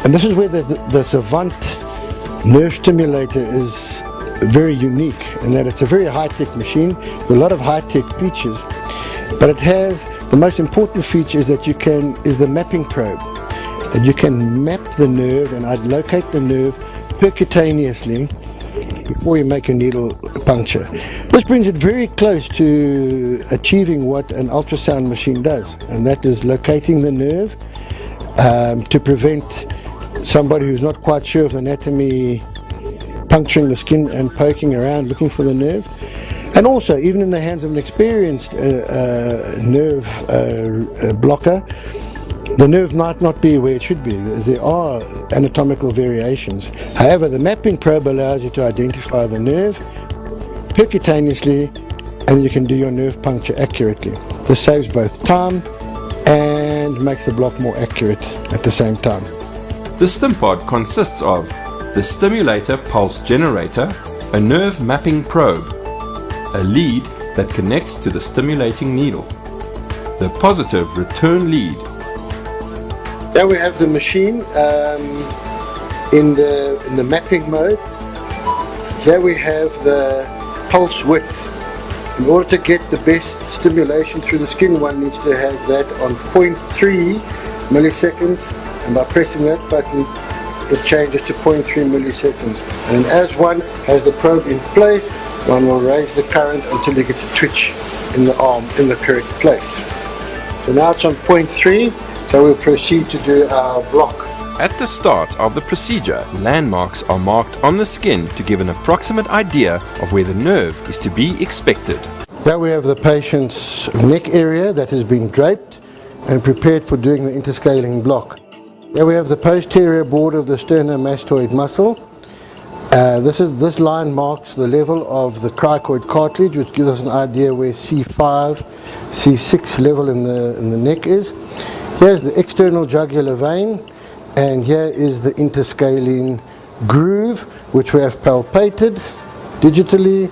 And this is where the Savant nerve stimulator is very unique, in that it's a very high-tech machine with a lot of high-tech features, but it has the most important feature is that is the mapping probe. That you can map the nerve and locate the nerve percutaneously before you make a needle puncture. This brings it very close to achieving what an ultrasound machine does, and that is locating the nerve to prevent somebody who's not quite sure of the anatomy puncturing the skin and poking around looking for the nerve. And also, even in the hands of an experienced nerve blocker, the nerve might not be where it should be. There are anatomical variations. However, the mapping probe allows you to identify the nerve percutaneously, and you can do your nerve puncture accurately. This saves both time and makes the block more accurate at the same time. The Stimpod consists of the stimulator pulse generator, a nerve mapping probe, a lead that connects to the stimulating needle, the positive return lead. Now we have the machine in the mapping mode. Here we have the pulse width. In order to get the best stimulation through the skin, one needs to have that on 0.3 milliseconds, and by pressing that button it changes to 0.3 milliseconds. And as one has the probe in place, one will raise the current until you get a twitch in the arm in the correct place. So now it's on 0.3, so we'll proceed to do our block. At the start of the procedure, landmarks are marked on the skin to give an approximate idea of where the nerve is to be expected. Now we have the patient's neck area that has been draped and prepared for doing the interscaling block. Here we have the posterior border of the sternomastoid muscle. This line marks the level of the cricoid cartilage, which gives us an idea where C5, C6 level in the neck is. Here's the external jugular vein, and here is the interscaling groove, which we have palpated digitally.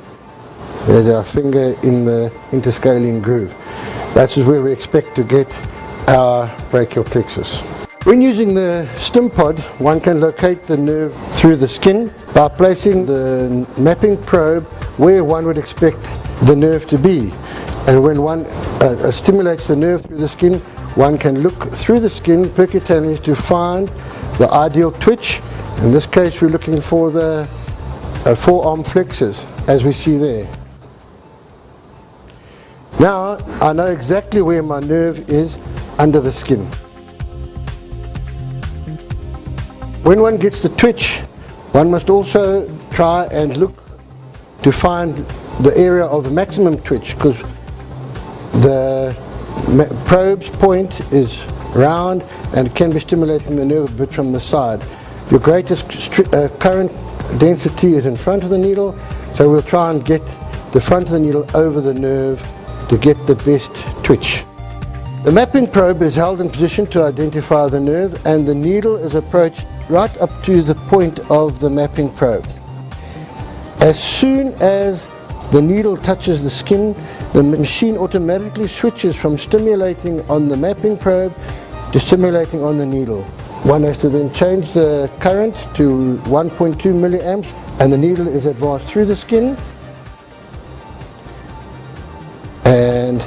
There's our finger in the interscaling groove. That's where we expect to get our brachial plexus. When using the Stimpod, one can locate the nerve through the skin by placing the mapping probe where one would expect the nerve to be. And when one stimulates the nerve through the skin, one can look through the skin percutaneously to find the ideal twitch. In this case, we're looking for the forearm flexors, as we see there. Now, I know exactly where my nerve is under the skin. When one gets the twitch, one must also try and look to find the area of maximum twitch, because the probe's point is round and can be stimulating the nerve a bit from the side. Your greatest current density is in front of the needle, so we'll try and get the front of the needle over the nerve to get the best twitch. The mapping probe is held in position to identify the nerve, and the needle is approached right up to the point of the mapping probe. As soon as the needle touches the skin, the machine automatically switches from stimulating on the mapping probe to stimulating on the needle. One has to then change the current to 1.2 milliamps, and the needle is advanced through the skin, and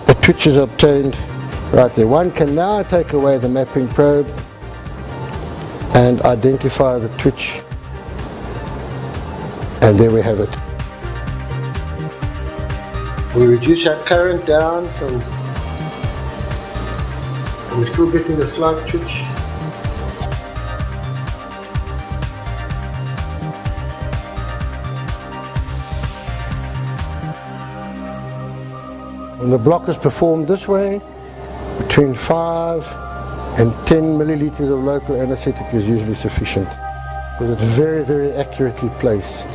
a twitch is obtained right there. One can now take away the mapping probe and identify the twitch, and there we have it. We reduce our current down from, and we're still getting a slight twitch. When the block is performed this way, between 5 and 10 milliliters of local anesthetic is usually sufficient, because it's very, very accurately placed.